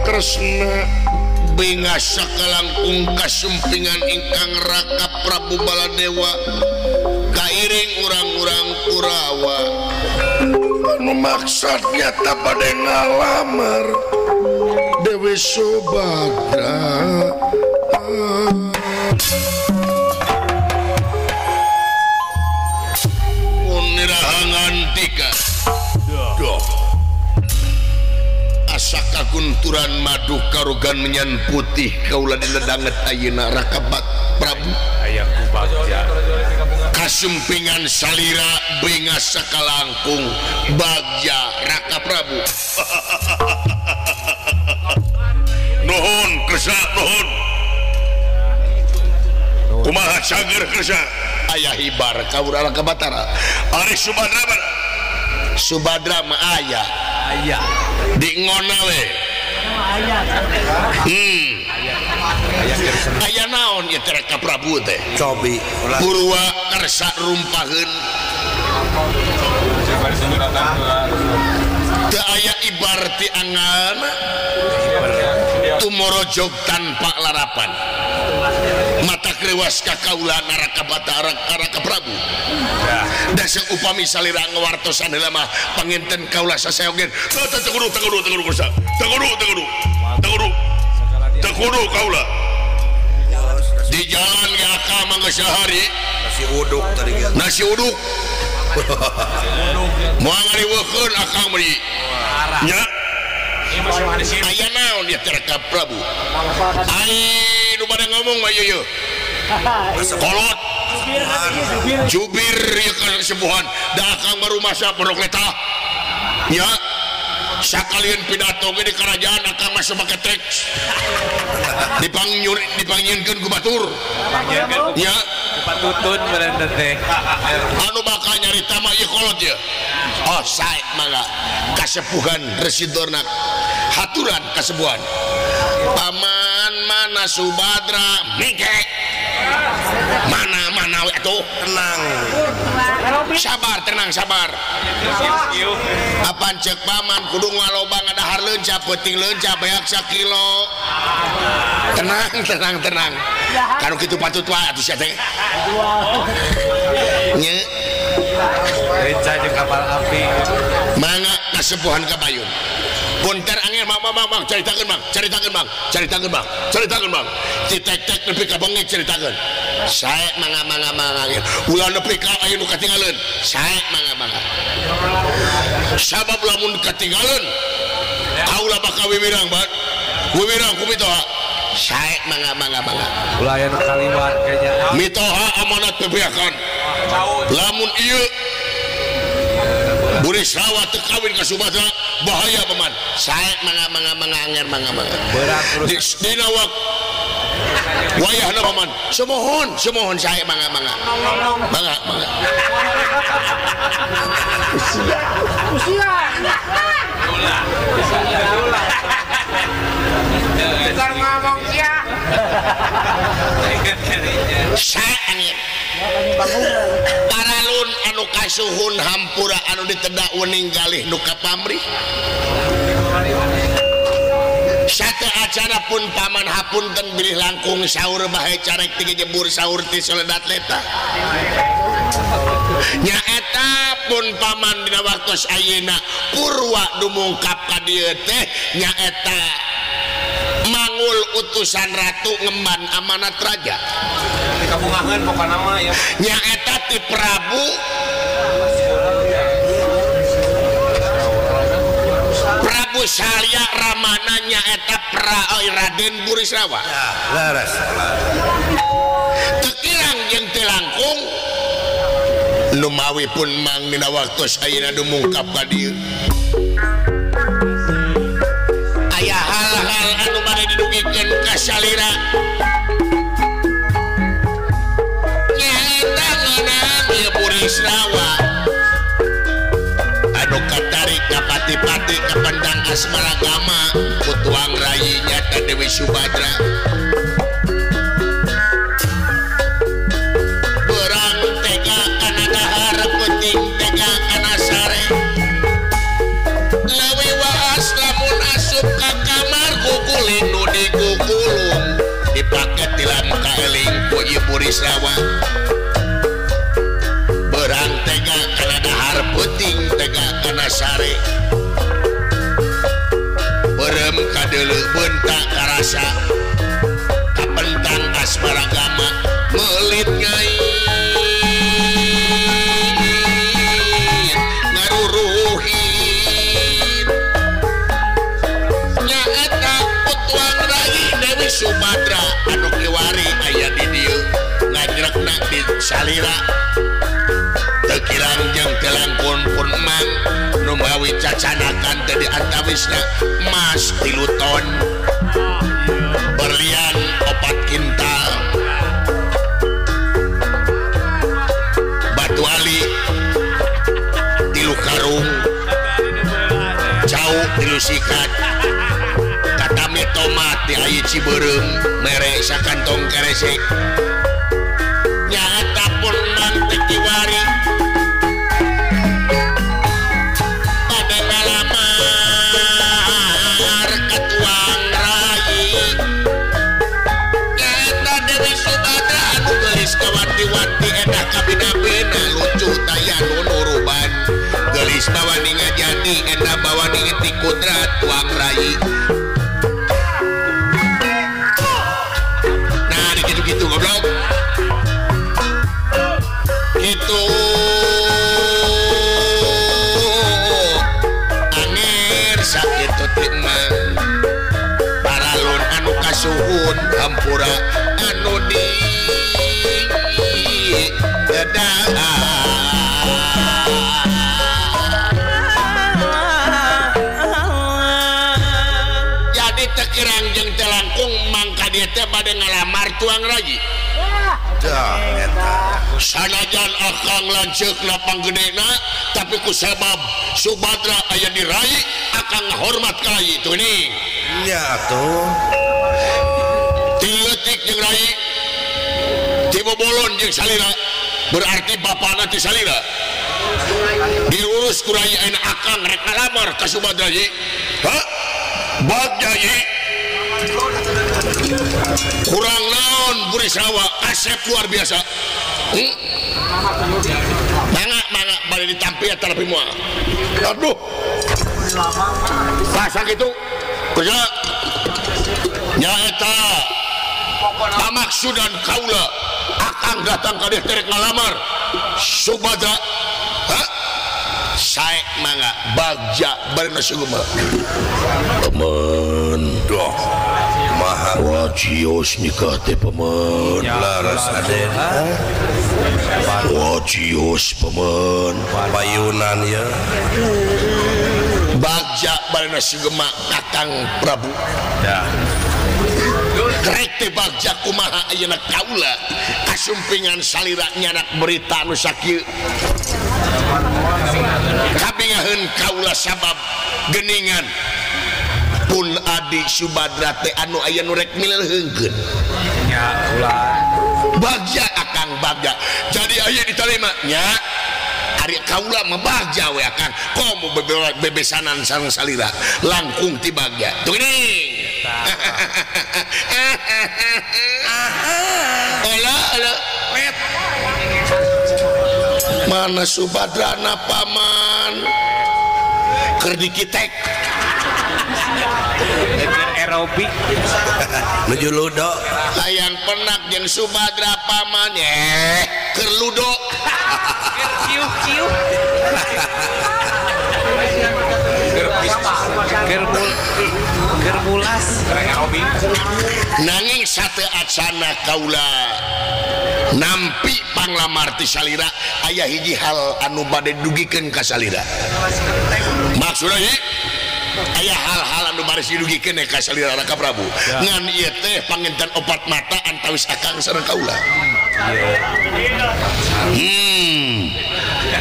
Kresna bingasa kalangkung kasumpingan ingkang Raka Prabu Baladewa kairing urang-urang Kurawa anu maksudnya tak pada ngalamar Dewi Subadra unirahangan tika asa kagunturan madu karugan menyan putih kaula diledanget ayeuna Rakabat Prabu ayaku bagja kasumpingan salira bingasa kalangkung bagja Raka Prabu nuhun kersa nuhun kumaha cager kersa aya hibar kaura Raka Batara ari Subadra mah aya di ngona we aya naon ya Raka Prabu teh cobi Purwa kersa rumpaheun teu aya ibar ti angan tumorojog tanpa larapan mata krewas ka kaula Raka Batara Raka Prabu da upami salira ngawartosan heula mah panginten kaula sasaeogen tegudu kursa tegudu kaula di jalan ge aka mangga sahari nasi uduk moal ngariweukeun akang meuli nya aya naon ya Raka Prabu ai nu pada ngomong mah ieu kolot jubir ya kan sembuhan da akang baru masa pondok leta ya sakalian pidato ge di kerajaan akang masuk make teks dipanggieunkeun ku batur ya patutun berenda teh anu bakal nyarita mah ieu kolot ya oh sae mangga kasepuhan residorna haturan kasepuhan paman mana Subadra mingke mana itu tenang sabar apaan cek paman kudu ngaloba ngadahar leunca peuting leunca beak sakilo tenang kanu kitu patut wae atuh sia teh nya reca jeung kapal api mangga kasepuhan kabayun punten angin mang caritakeun bang citek-tek nepi ka bengek caritakeun sae mangga ulah nepi ka aya nu katinggalin sae mangga sabab lamun katinggalin kaula bakal wiwirang kumitoha sae mangga ulah aya nu kaliwat kayaknya mitoha amanat pebeakan lamun ieu Buris rawa teu kawin ka Subadra bahaya paman sae mangga anger dina wayahna paman semohon sae mangga Bisa ngomong sia. Sae angin paralun anu kasuhun hampura anu ditedak wening galih nu kapamrih sate acara pun paman hapunten bilih langkung saur bahe carek tiga jebur saur ti soledat leta nyaeta pun paman dina waktos ayeuna Purwa dumungkap ka dieu teh nyaeta mangul utusan ratu ngemban amanat raja kabungaheun pokona mah ya nyaeta ti Prabu Salya ramananya eta Raden Burisrawa ya laras tekirang jeung teu langkung lumawi pun mang dina waktos ayeuna dumungkap ka dieu aya hal-hal anu mane didugikeun ka salira nyaeta ngeunaan ieu Burisrawa anu katarik ka pati-pati ka pendang Asmaragama kutuang rayi nyata Dewi Subadra berang tega kana dahar penting tega kana sare lawi waas lamun asup ka kamar kukuling nu dikukulung dipake tilam kaeling ku ieu Burisrawa berang tega kana dahar penting tega kana sare berem kadeuleu bentak karasa kapentang Asmaragama meulit nyai ngaruruhin nyaeta putuang rayi Dewi Subadra anu kiwari aya di dieu ngajrekna di salira tekirang jeung telangkun pun mang nu mawi cacanakan teh di antawisna emas 3 ton berlian 4 kintal batu ali 3 karung jauh 3 sikat katami tomat di ayi Cibereung mere sakantong keresek nyaeta pun mang teh kiwari wanti edah kabina-bina lucu taya nunuruban gelis bawa ninga jadi edah bawa ninga ti kudrat tuang rayi nah gitu-gitu goblok gitu anger sakitu timang paralun anu kasuhun hampura anu di jadi tekirang jeung telangkung mangka dia teh bade ngalamar tuang rayi sanajan akang lanceukna panggedena tapi ku sabab Subadra aya di rayi akang ngahormat ka rayi tuh nih ya tuh tileutik jeung rayi tibobolon jeung salira berarti bapana ti salira diurus ku rayi ayeuna akang rek ngalamar ka Subadra ye ha Bagja ye kurang naon Burisrawa asep luar biasa mangga bade ditampi eta lebih moal aduh pasak itu kerja nyaeta pamaksudan kaula akang datang ka dieu terek ngalamar Subadra ha sae mangga Bagja bareng sugema teman doh maha wacios nikah teh paman laras aden wacios paman payunan ya Bagja bareng sugema Kakang Prabu ya Rek teh Bagja kumaha ayeuna kaula kasumpingan salira nyanak berita anu sakieu kabingaheun kaula sabab geningan pun adi Subadra teh anu aya nu rek mileuheungkeun nya ulah Bagja akang Bagja jadi aya ditarima nya ari kaula mah Bagja we akang komo bebesanan sareng salira langkung ti Bagja tuh geuning Ola wet mana Subadra na paman keur dikitek aerobik menuju ludo hayang penak jeung Subadra paman keur ludo kiu-kiu Germulas nanging sate atsana kaula nampi panglamarti salira aya hiji hal anu bade dugikeun ka salira maksudna aya hal-hal anu baris didugikeun ka salira Raka Prabu ngan ieu teh panginten opat mata antawis akang sareng kaula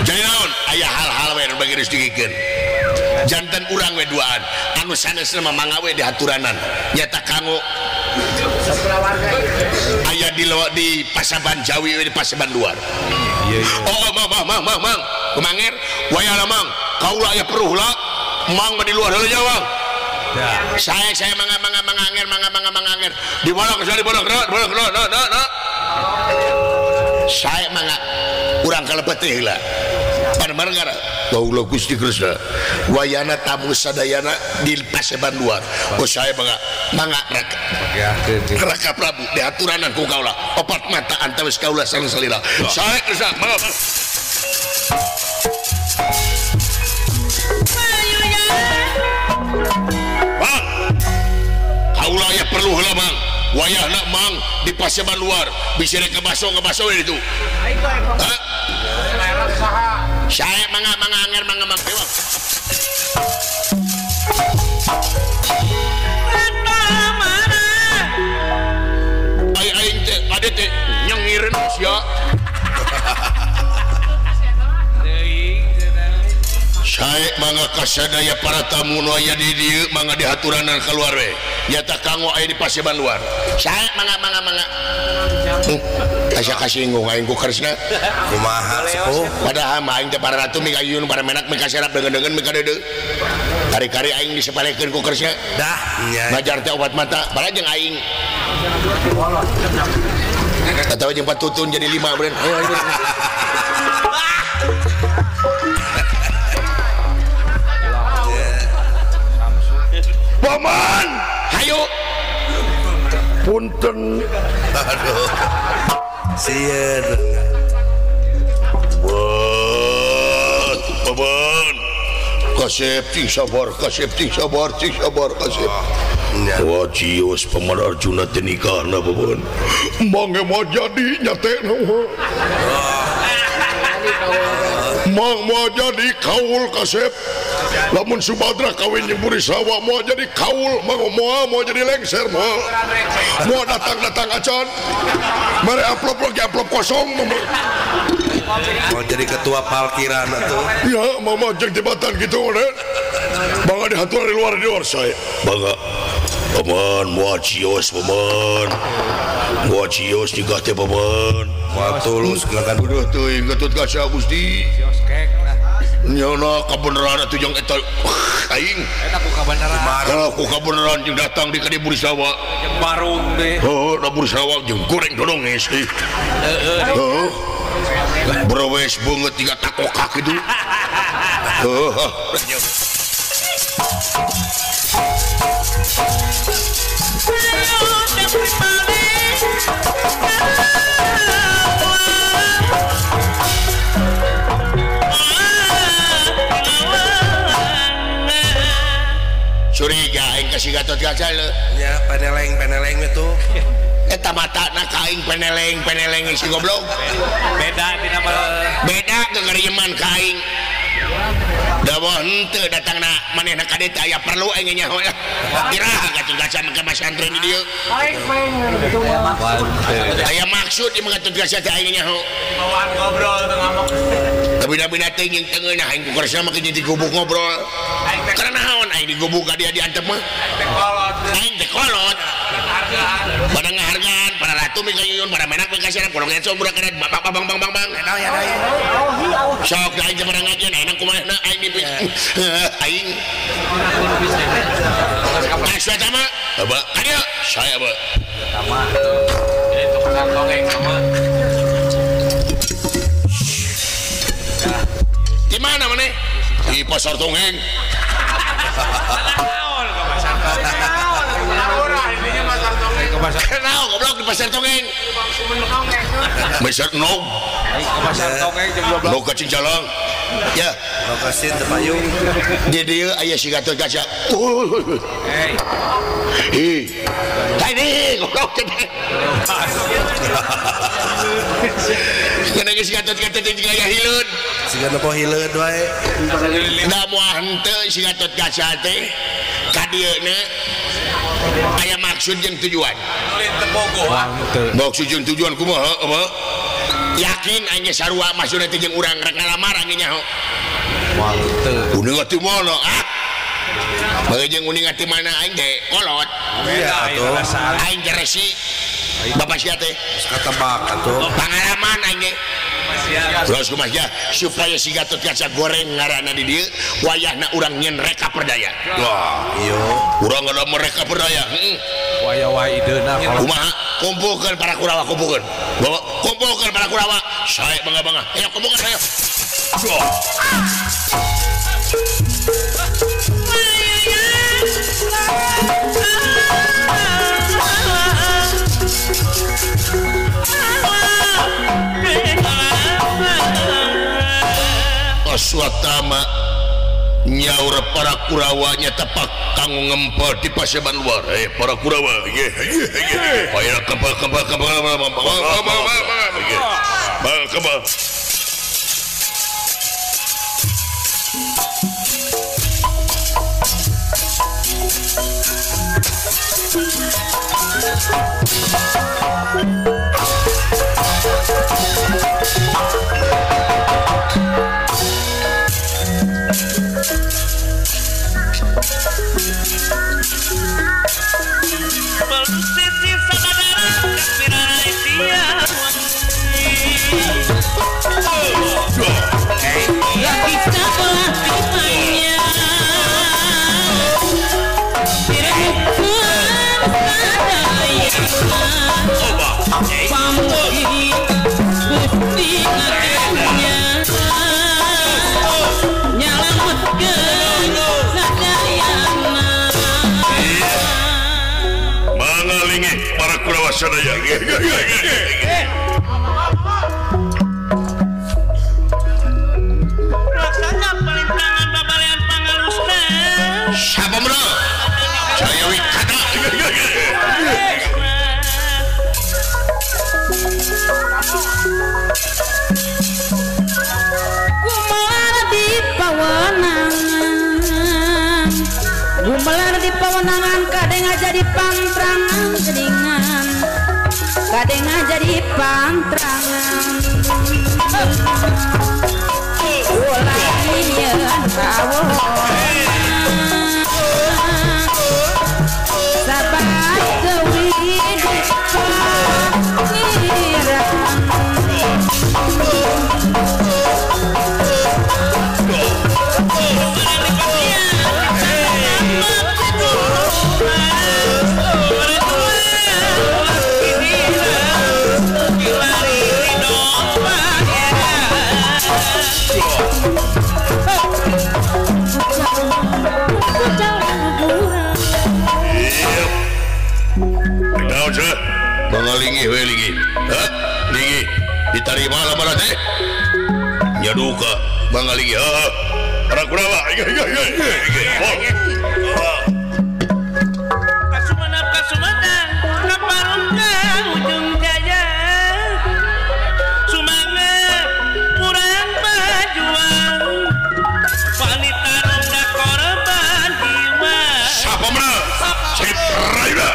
jadi naon aya hal-hal we anu bagi didugikeun janten urang we duaan anu sanesna mangga we dihaturanan nyata kanggo aya di Pasaban Jawi di Pasaban luar oh mang kumanger wayana mang kaula aya peruh lah mang di luar heula Jawa saya manganger di bolok no saya mangga urang kalebet teh heula panemangara Kaulah Gusti Krisna wayana tamu sadayana di Pasaban luar oh saya mangga Raka Prabu diaturanan ku kaula opat mata antawis kaula sareng salila saya Krisna mangga Bang kaula ya perlu heula Bang wayahna Mang di Pasaban luar bisa ngebaso itu saya manganger dewa aing teh ade teh nyengireun sia saya mangga kasadaya para tamu nu aya di dieu mangga dihaturanan keluar we nyata kanggo aya di Pasaban luar saya mangga asa kasinggung aing ku Krisna kumaha sepuh padahal aing teh para ratu mika yun para menak mika serap dengan mika deudeu kari-kari aing disepelekeun ku Krisna dah ngajar teh obat mata bala jeung aing katawa jeung patutun jadi 5 beureun ayo Paman hayu punten aduh sieun buat paman kasep ting sabar kasep wajios Paman Arjuna teh nikahna paman mangga mau jadi nyatena mang mau jadi kaul kasep lamun Subadra kawin jeung Burisrawa mau jadi kaul mau jadi lengser mau datang acan mere amplop lagi amplop kosong mau jadi ketua parkiran atuh ya mama jeung jabatan gitu nen bangga dihatur di luar saya bangga paman muacios juga teh paman tulus kan udah tuh ngetut ka sia Gusti nyana kabeneran atuh jeung eta aing eta ku kabeneran ku kabeneran jeung datang di kadi Burisrawa jeung barung teh da Burisrawa jeung goreng dodong geus heuh browes beungeut tiga takokak kitu curiga aing kasih Gatot Kaca nya peneleng itu eta matana ka aing peneleng si goblok beda dina beda geungeureman ka aing dawa henteu datangna manehna ka dieu aya perlu aing nyaho iraha Gatot Kaca make masantren di dieu aya maksud di Gatot Kaca teh aing nyaho bawaan ngobrol teu ngamuk bina-bina teuing teungeunah aing ku Kresna make jadi gubuk ngobrol karena naon aing digubuk ka dia diantep mah aing teh kolot pada ngahargaan para ratu mika yuyun para menak mika serap kurang ngeso budak kena bang sok aing teh pada ngajian enak kumaha aing di aing asa tama aba kadieu saya aba tama itu kan tongeng sama di mana maneh di pasar tongeng kenal goblok di pasar tongeng pasar nog pasar tongeng jam 12 nog ka Cicalang ya lokasi tepayung di dieu aya si Gatot Kaca tadi goblok tadi kana geus Gatot Kaca teh gaya hileud sigana poe hileud wae da moal henteu si Gatot Kaca teh ka dieu na aya maksud jeung tujuan maksud jeung tujuan kumaha yakin aing ge sarua maksudna teh jeung urang rek ngalamar aing nyaho uning atuh mono bagi jeung uning atuh mana aing teh kolot iya atuh aing teh resi bapak sia teh katebak atuh pengalaman aing ge terus kumaha supaya si Gatot Kaca goreng ngaranna di dieu wayahna urang nyen reka perdaya wah iya urang ada mereka perdaya waya ideuna kumaha kumpulkeun para Kurawa kumpulkeun para Kurawa sae bangga-bangga ayo kumpulkeun ayo Aswatama nyaur para Kurawa nya tepak kanggo ngempel di paseban luar para Kurawa aya kembal mangalingi para Kurawa sadaya rasanya pelintangan babalian pangalusna siapa menang saya Wikada gumelar di pawenangan kadeng jadi pantrangan geningan kadeng jadi pantrangan ulah nyeun kawon sabat deui di mangalingi we lingi lingi diterima lamaran teh nyaduka mangalingi para Kurawa Kasumanap kaparungka ujung jaya sumangat kurang bajuan wanita ronda korban jiwa siapa menang Sip Raida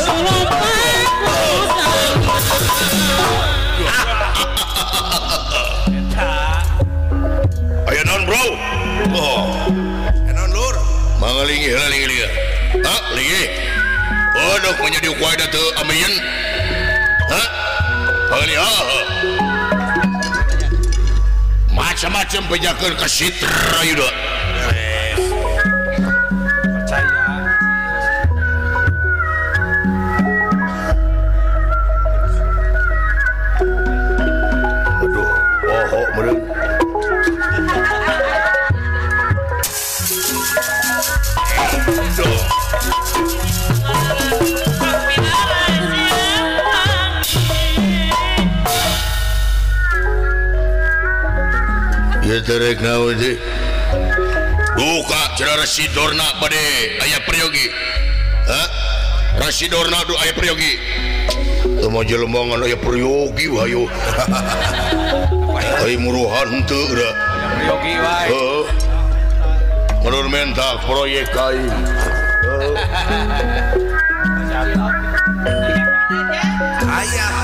Solo lingi hah lingi odok menjadi kuada teu amin hah paling macam-macam penjakeun ka Citra Yuda ya terek naon sih buka cara Rasidorna bade aya priyogi hah Rasidorna du aya priyogi teu mah jelema ngan aya priyogi hayu ai muruhan henteu da Priyogi wae heeh menurut mentak proyek kai ayah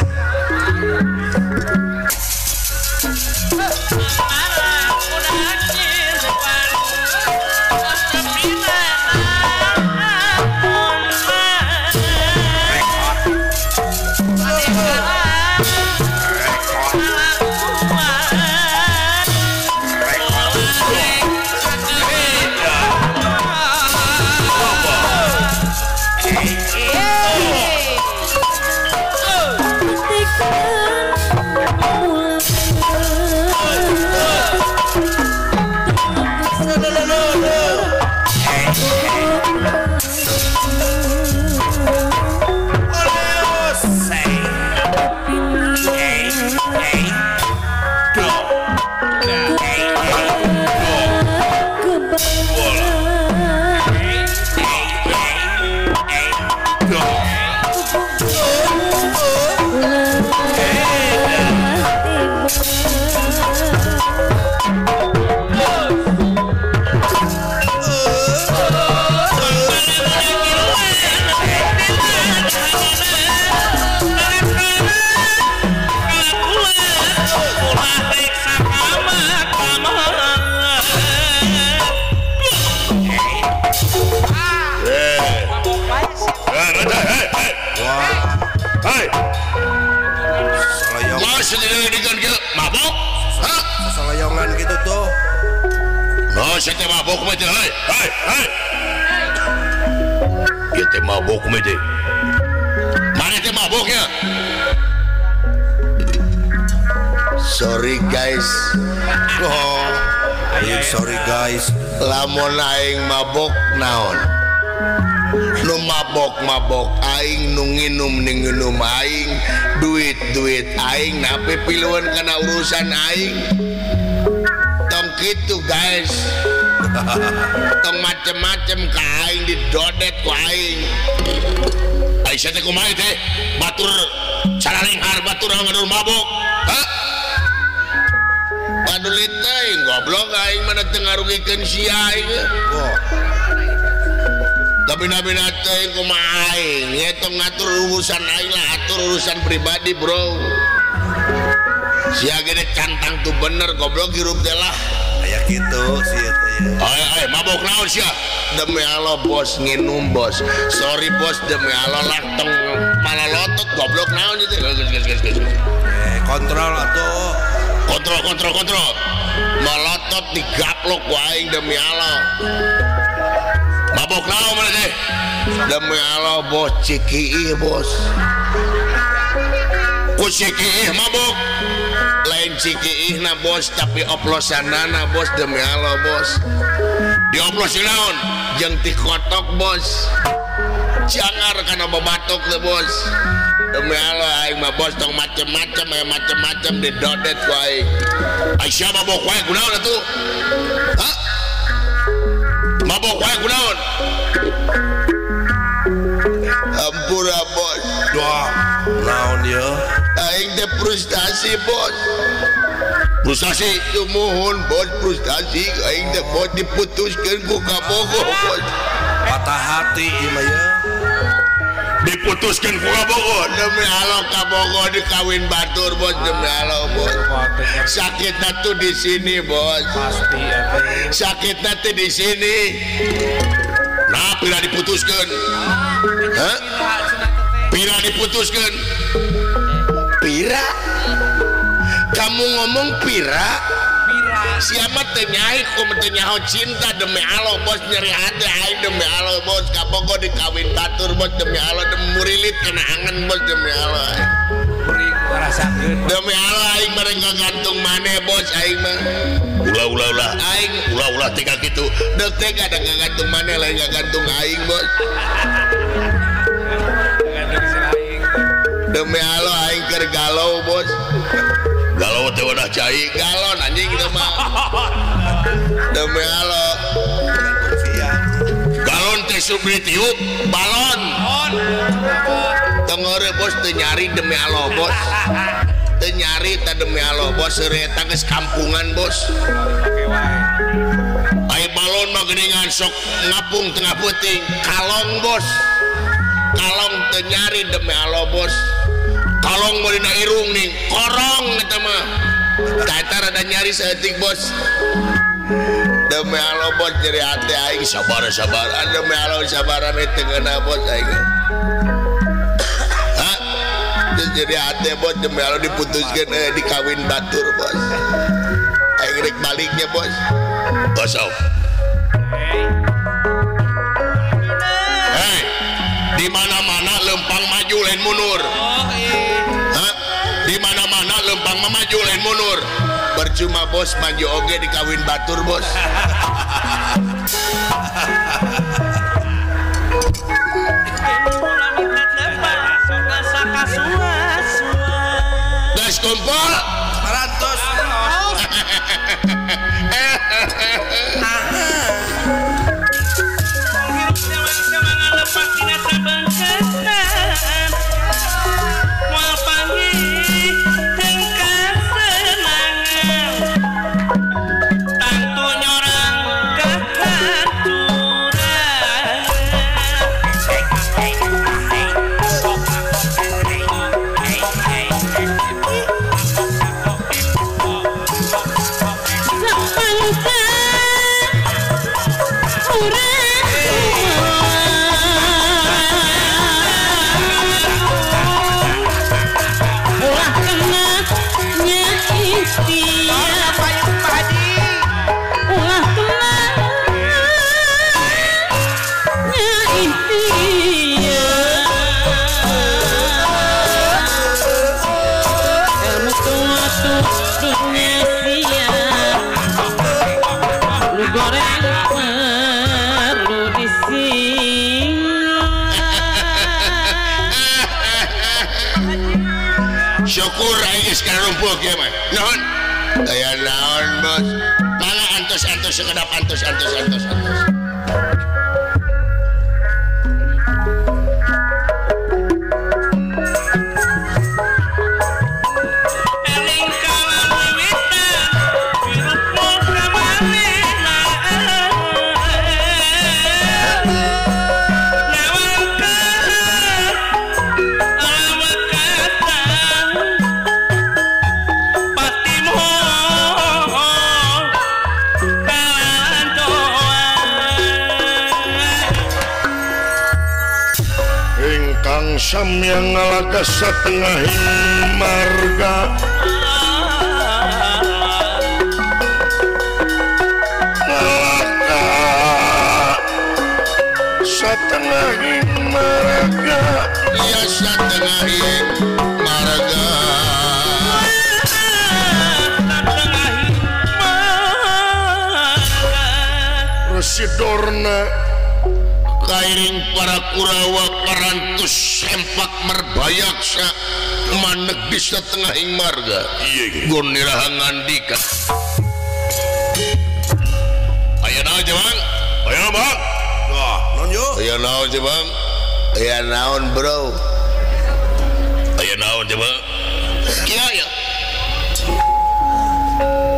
saya mabok mete hai ya teh mabok mete mana teh maboknya sorry guys sorry guys lamun aing mabok naon nu mabok aing nu nginum aing duit aing nape piluan kana urusan aing tong gitu guys tong macem-macem ka aing didodet ku aing Aisyah teh kumaha teh batur caralinghar batur ngadur mabok hah padulit teh goblok aing mana teu ngarugikeun si aing tapi nabi teh kumaha aing eta ngatur urusan aing lah atur urusan pribadi bro sia gede cantang tuh bener goblok hirup teh lah aya kitu sih eta ya ay mabok naon sia demi Allah bos nginum bos sorry bos demi Allah lanteng malah lotot goblok naon itu kontrol atuh kontrol melotot digaplok ku aing demi Allah mabok naon mana teh demi Allah bos cikiih bos ku cikiih mabok lain cikiih na bos tapi oplosanana bos demi Allah bos dioplosin naon jeung tikotok bos jangar kana babatok teh bos demi Allah aing mah bos tong macem-macem didodet ku aing Aisyah mabok wae kunaon atuh hah mabok wae kunaon ampura bos doa naon ya aing teh frustasi bos frustasi mohon bos frustasi aing teh bos diputuskeun ku kabogoh bos patah hati ieu mah ya diputuskeun ku kabogoh demi Allah kabogoh dikawin batur bos demi Allah bos sakitna tuh di sini bos pasti sakitna tuh di sini nah pira diputuskeun hah pira diputuskeun pira kamu ngomong pira siapa teh nyai ku teh nyaho cinta demi Allah bos nyeri hati aing demi Allah bos kapoko dikawin batur bos demi Allah demi murilit kena angan bos demi Allah demi Allah aing bareng gantung maneh bos aing mah ulah aing ulah tega kitu deuk tega da gantung maneh lain gantung aing bos demi Allah aing keur galau bos galau teh wadah cai galon anjing kitu mah demi Allah galon teh subli tiup balon tengore bos teu nyari demi Allah bos teu nyari ta demi Allah bos eta geus kampungan bos ai balon mah geuningan sok ngapung tengah peuting kalong bos kalong teu nyari demi Allah bos kalong mau dina irung nih korong eta mah eta rada nyari saeutik bos demi Allah bos nyeri hati aing sabar demi Allah sabaran teu ngeuna bos aing hah jadi hati bos demi Allah diputuskeun dikawin batur bos aing rek baliknya bos bosok hei di mana-mana lempang maju lain mundur di mana-mana lempang maju lain mundur percuma bos maju oge dikawin batur bos gas kumpul 60 kieu mah. Naon? Aya naon, Bos? Mangga antos-antos sekedap antos. Samyang ngalaga satengahing marga ngalaga satengahing marga ya satengahing marga Residorna kairing para Kurawa parantus sempak merbayaksa maneg di satengahing marga gun nirahangan dika aya naon Bang? Aya naon Bang? Wah, naon yo? Aya naon Bang? Aya naon bro? Aya naon Bang? Kieu ya.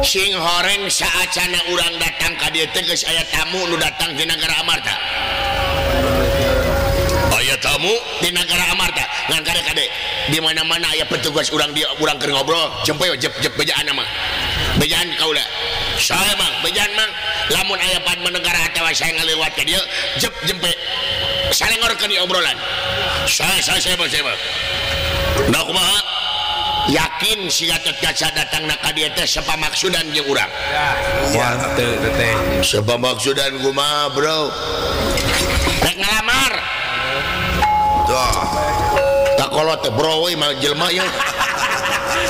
Sing horeng saacana urang datang ka dieu teh geus aya tamu nu datang di Nagara Amarta. Aya tamu di Nagara Amarta ngan kade-kade di mana-mana aya petugas urang dia urang keur ngobrol jempe jep bejaan mah bejaan kaula saya mang bejan mang lamun aya pan menegara atawa saya ngalewat ke dia jep jempe salengorkeun di obrolan saya bang nah kumaha yakin si Gatot Kaca datang ka dieu teh sapamaksudan jeung urang ya teu teh sapamaksudan kumaha bro rek ngalamar Tuh. tak kolot teh bro we mah jelema ye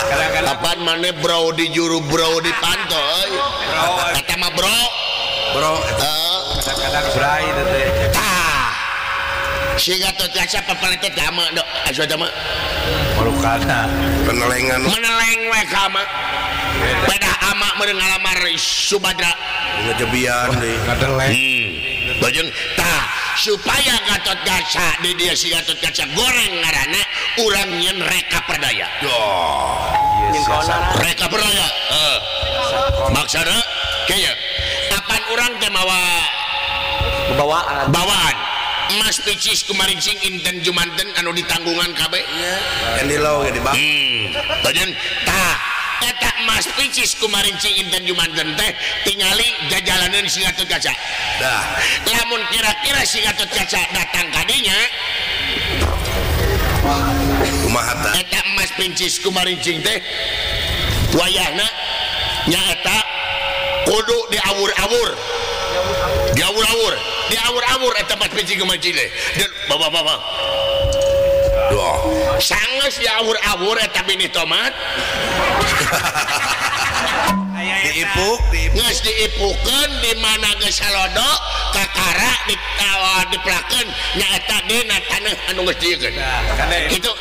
kadang-kadang kapan maneh bro di juru bro di pantai kata mah bro kadang-kadang brai teh si Gatot Kaca papaletet ka ama do asuh mah malukana meneleng we ka ama beda ama meureun ngalamar Subadra ngejebian deui ngadeleng bajeng tah supaya Gatot Kaca di dia si Gatot Kaca goreng ngaranna urang nyeun Reka Perdaya Reka Perdaya maksudna kaya kapan urang teh mawa bawaan emas picis kumarincing inten jumanten anu ditanggungan kabeh endilau ge di bang bajeng tah eta emas picis kumarincing inten jumanten teh tingali jajalaneun si Gatot Kaca dah lamun kira-kira si Gatot Kaca datang kadinya kumaha tah eta emas pincis kumarincing teh wayahna nyaeta kudu diawur-awur eta emas pincis kumarincing teh dan bapak-bapak doh sanges diawur-awur eta bini tomat diipuk geus diipukeun di mana geus salodo kakara dipelakeun nyaeta dina taneuh anu geus dieukeun kitu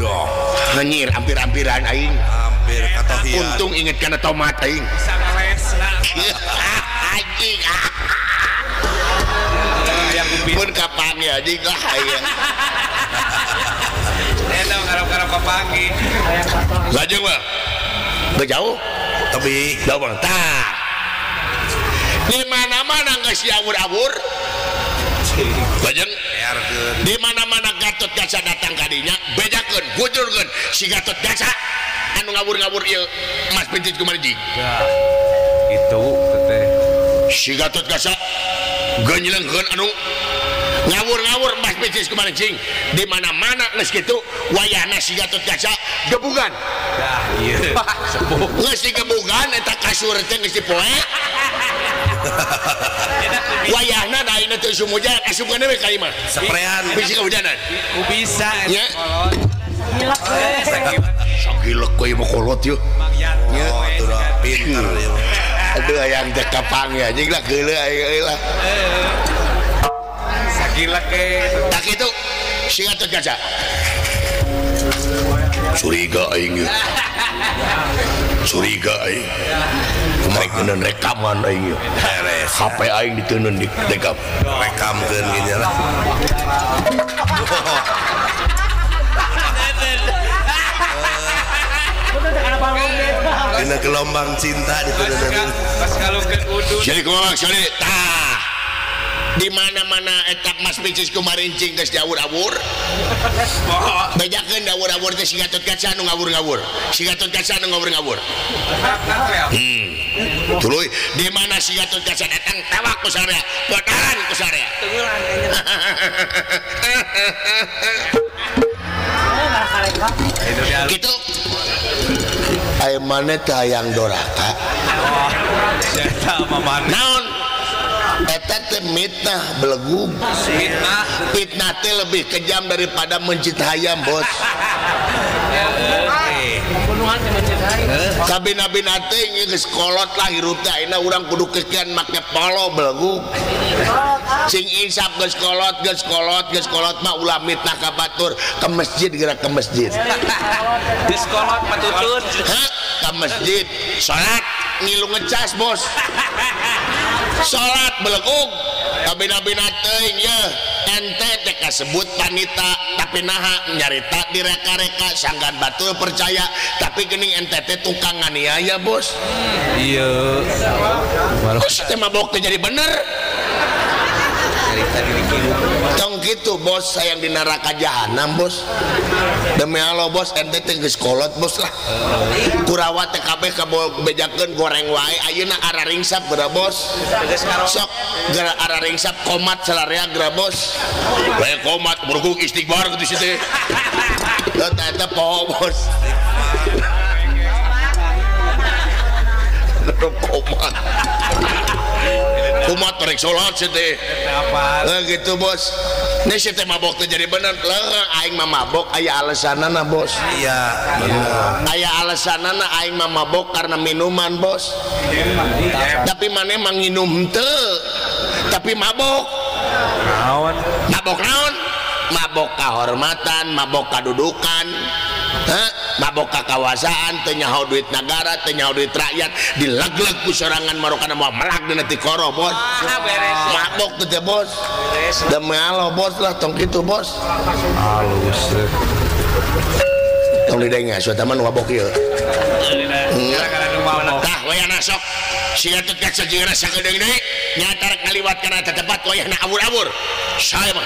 doh hanyir hampir-hampiran aing hampir katohian untung inget kana tomat aing bisa ngelesna anjing yang kupin pun kapang ya anjing lah aya eta garap-garap kapagi lajeng mah bejauh tapi jauh bang tah di mana-mana geus diawur-awur lajeng erkeun di mana-mana Gatot Kaca datang kadinya bedakeun gujurkeun si Gatot Kaca anu ngawur-ngawur ieu emas pincis kumarincing itu teh si Gatot Kaca geunylengkeun anu ngawur-ngawur emas pincis kumarincing di mana-mana geus kitu wayahna si Gatot Kaca gebugan dah ieu sepuh geus digebugan eta kasur teh geus dipoe wayahna da ayeuna teu sumujan asupkeun we ka imah saprean bisi kahujanan ku bisa nya kolot sagilek we mah kolot yeuh oh tuh dah pinter ieu aduh yang teh kapang ya anjing lah geuleuh aing lah sagila ke tak kitu si Gatot Kaca curiga aing yeuh curiga aing kumaha rekaman aing yeuh beres HP aing diteuneun di rekam rekamkeun gini lah dina gelombang cinta diteuneun pas kalau ke udun jadi kumaha maksudna tah di mana-mana eta emas pincis kumarincing geus diawur-awur bejakeun diawur-awur teh si Gatot Kaca anu ngawur-ngawur si Gatot Kaca anu ngawur-ngawur tuluy di mana si Gatot Kaca datang tawak ku sarea bodaran ku sarea gitu aya maneh teh hayang doraka eta mah naon eta teh mitnah belegu fitnah teh lebih kejam daripada mencit hayam bos kabina-bina teh geus kolot lah hirup teh ayeuna urang kudu kekian make polo belegu sing insap geus kolot mah ulah mitnah ka batur ke masjid gerak ke masjid geus kolot patutun hah ke masjid salat ngilu ngecas bos salat belegug kabina-bina teuing ye ente teh kasebut panita tapi naha nyarita direka-reka sanggan batur percaya tapi geuning ente teh tukang nganiaya bos iya terus teh mabok teh jadi bener cerita diri kieu tong gitu bos sayang di neraka jahanam bos demi Allah bos ente teh geus kolot bos lah kurawat TKB bejakeun goreng wae ayeuna ara ringsap geura bos sok geura ara ringsap komat salarea geura bos bae komat buruk istighfar gitu sih teh eta poho bos kumat rek salat sih teh gitu bos ini sih teh mabok teh jadi bener aing mah mabok aya alasanana bos iya aya alasanana aing mah mabok karena minuman bos tapi maneh mah nginum teu tapi mabok mabok naon mabok kahormatan mabok kadudukan mabok kakawasan teu nyaho duit negara teu nyaho duit rakyat dilegleg ku sorangan marokana moal melag dina ti koro bos mabok teh bos demi Allah bos lah tong kitu bos halus tong didengar suatu teman mabok ieu tah wayahna sok sia teh ka sajeuna sakedeung deui nyata rek ngaliwat kana tetepat wayahna abur-abur saya mah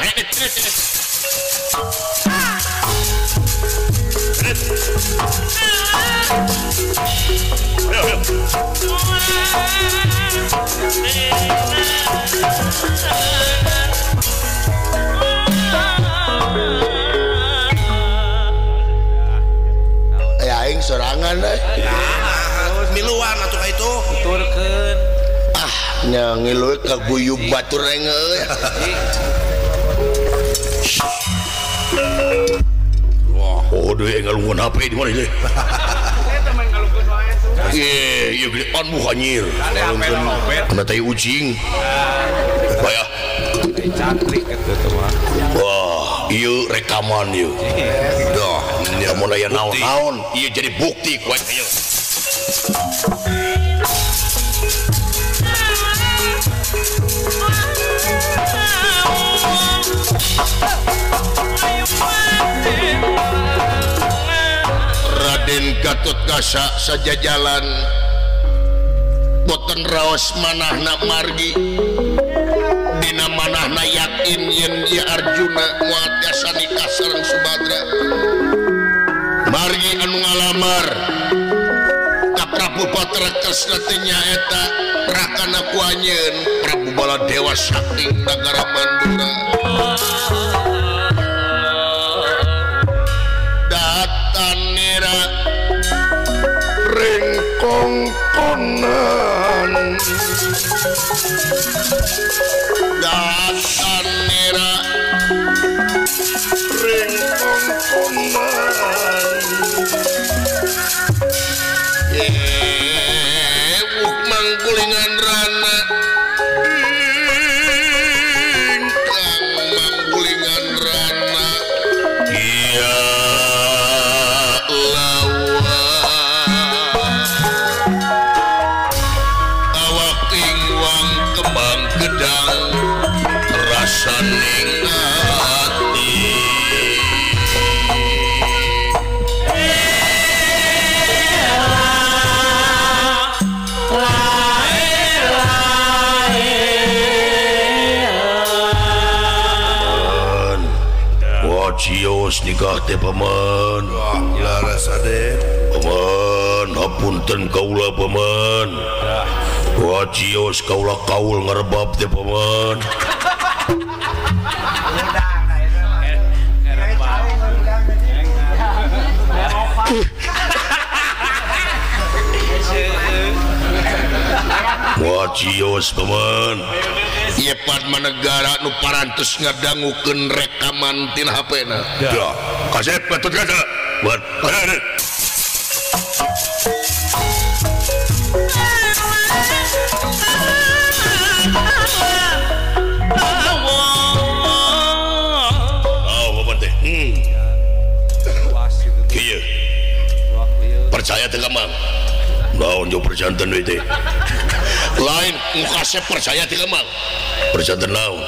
ya aing sorangan deh miluan atuh itu turkeun nya ngiluy ka guyub batur reng euy oh deui ngalungkeun HP di mana ieu iya gede on bukan nyir karena tayu ucing bayah cantik gitu mah wah iya rekaman iya dah kamu naya naon-naon iya jadi bukti kuat iya Raden Gatot Kaca sajajalan boten raos manahna margi dina manahna yakin yen dia Arjuna moal tiasa nikah sareng Subadra margi anu ngalamar ka Prabu Patrakasna teh nyaeta rakana ku anjeun Prabu Baladewa saking nagara Mandura datanira ringkongkonan datanira ringkongkonan wuk mangkulingan rana ingkang mangkulingan rana iya saning ati wacios nikah teh paman laras ade paman hapunten kaula paman wacios kaula kaul ngarebab teh paman wacios paman ieu padma negara nu parantos ngadangukeun rekaman tina HP-na ya kasep patut kata buat percaya teh Mang naon jo perjantan we teh lain mukasep percaya teh Mang perjantan naon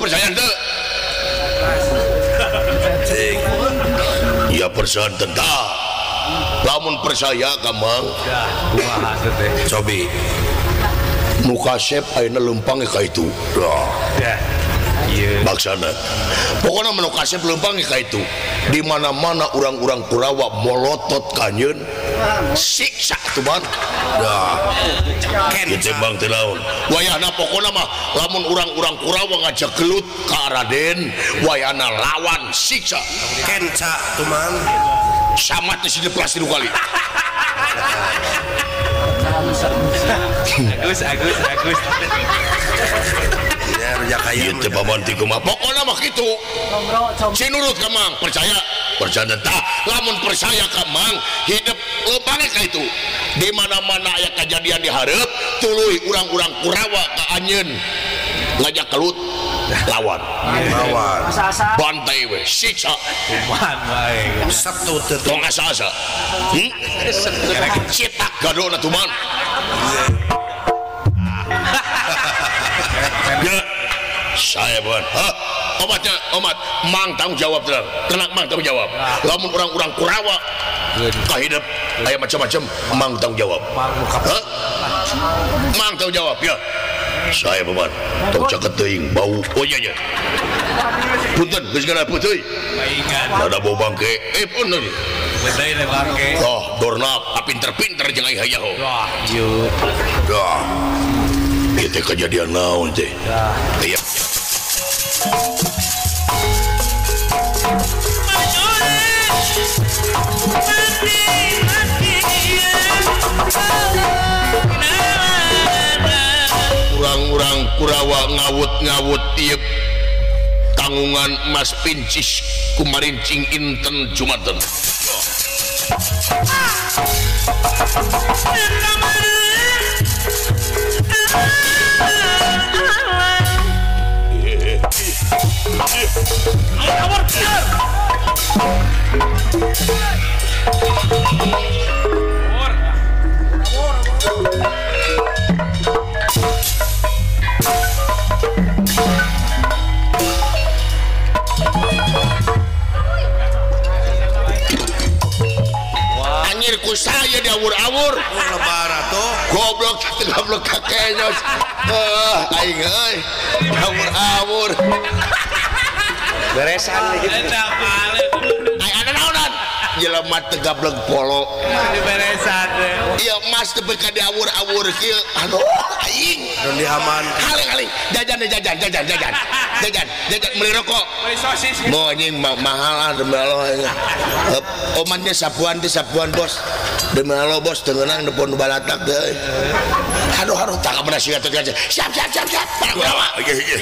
percaya teh ya perjantan tah lamun percaya ka Mang kumaha teh cobi mukasep ayeuna leumpang ka itu ya Baksana pokoknya menokasi pelempang ka itu di mana-mana orang-orang Kurawa molotot kanyeun siksa tuh ban ditembang teh naon wayahna pokoknya mah lamun orang-orang Kurawa ngajak gelut ka Raden wayahna lawan siksa kenca tuh man sama teh sini plastik kali Agus ya rujak ayam teh pamanti kumaha pokona mah kitu sinurut ka Mang percaya tah lamun percaya ka Mang hidup leumpangnya ka itu di mana-mana aya kejadian di hareup tuluy urang-urang Kurawa ka anjeun ngajak kelut lawan bantai we siksa kuman bae sabtu teh tong asa-asa cetak gadona tuh man ya saya bukan omatnya omat Mang tanggung jawab tenang Mang tanggung jawab lamun orang-orang Kurawa kahidup aya macam-macam Mang tanggung jawab Mang tanggung jawab ya saya paman tong caket teuing bau oh iya punten geus kana puteuy ada bau bangke pun beday le bangke dornap pinter-pinter jeung aya hayaho wah ieu ieu teh kejadian naon teh aya orang-orang Kurawa ngawut-ngawut tiep tanggungan Mas Pincis kumarincing inten Jumaten anjir ku saya diawur-awur lebaran tuh goblok kakeknya aing euy awur-awur beresan gitu ai ada naonan jelema teh gablek polo beresan iya Mas teh beka diawur-awur kieu aduh aing dan diaman aling jajan beli rokok beli sosis mau anjing mahal ah demi Allah omatnya sapuan bos demi Allah bos tengenang depan balatak deh aduh tak bener sih atau aja siap para Kurawa ayo ya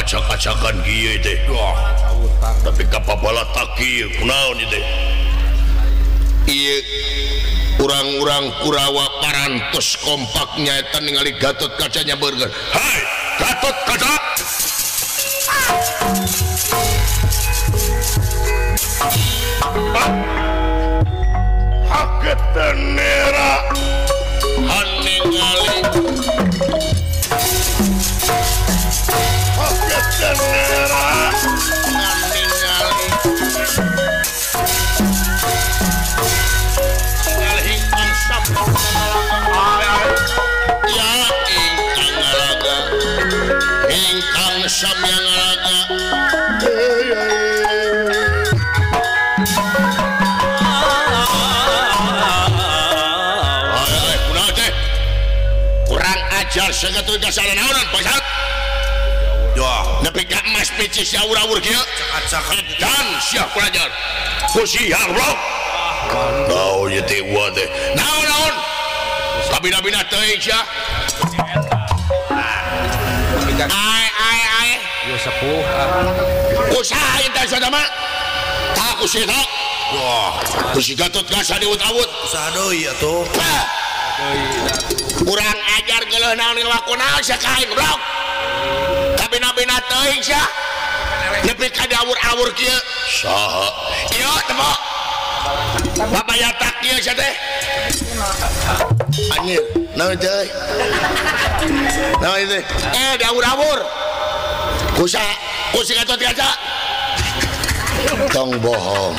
acak-acakan kieu teh tapi kapabala tak kieu kunaon ieu teh ieu urang-urang Kurawa parantos kompaknya eta ningali Gatot Kaca nyambeurkeun hai Gatot Kaca hakeun nera haningali samyang ngalaga kunaon teh kurang ajar sagatuh dasar naonan Pak nepi ka Mas Pincis awur-awur kieu dan sia pelajar ku siang bro naon ieu teh wa teh naon kabina-bina teuing sia ai yo sepuh usaha intan sadama tak usita wah kusi Gatot Kaca diut-awut usaha deui atuh kurang ajar geuleuh naon ngelakunaon sia kain goblok kabina-bina teuing sia nepi ka diawur-awur kieu saha ieu temo babayatak kieu sia teh anjir naon teh naon teh diawur-awur kusa gatot kaca tong bohong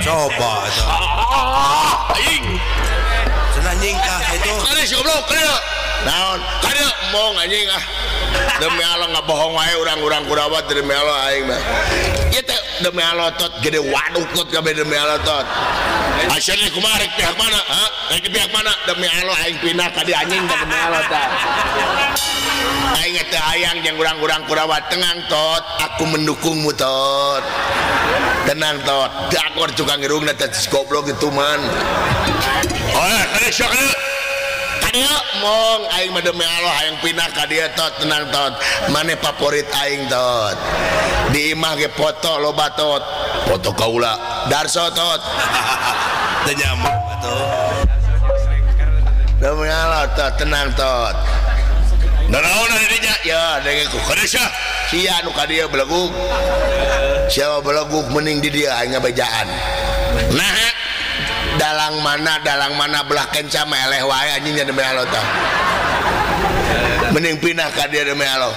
coba itu aing senang nyingkah itu kade si goblok kade naon kade mong anjing demi Allah nggak bohong wae urang-urang kurawat demi Allah aing mah ieu teh demi Allah tot gede waduk tot kabeh demi Allah tot asalnya kumaha rek pihak mana rek pihak mana demi Allah aing pindah ka di anjing demi Allah tah aing teh hayang jeung urang-urang kurawat tenang tot aku mendukungmu tot tenang tot dakor juga ngirungna teh goblok itu man kade sok kade mong aing mah demi Allah hayang pindah ka dieu tot tenang tot mane favorit aing tot di imah ge foto loba tot foto kaula Darso tot teu nyamuk atuh demi Allah tot tenang tot nanaon ada dinya ya dengeku kade sia sia nu ka dieu belegug sia belegug mending di dieu aing ngabejaan nah dalang mana belah kenca meleh wae anjing demi Allah tah mending pindah ka dia demi Allah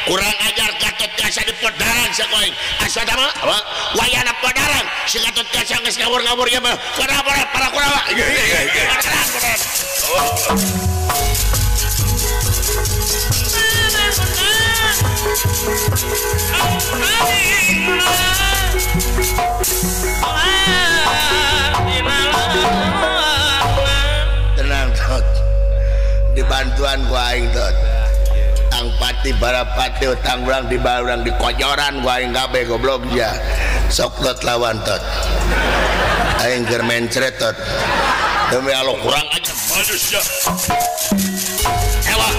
kurang ajar Gatot Kaca di podaran sakoing asa tama wayana podaran si Gatot Kaca geus ngawur-ngawur ya mah kenapa para kurawa tenang tot dibantuan ku aing tot ang pati barapati utang urang di barang di kojoran ku aing kabeh goblok ja sok tot lawan tot aing keur mencret tot demi Allah kurang aja manusia tewak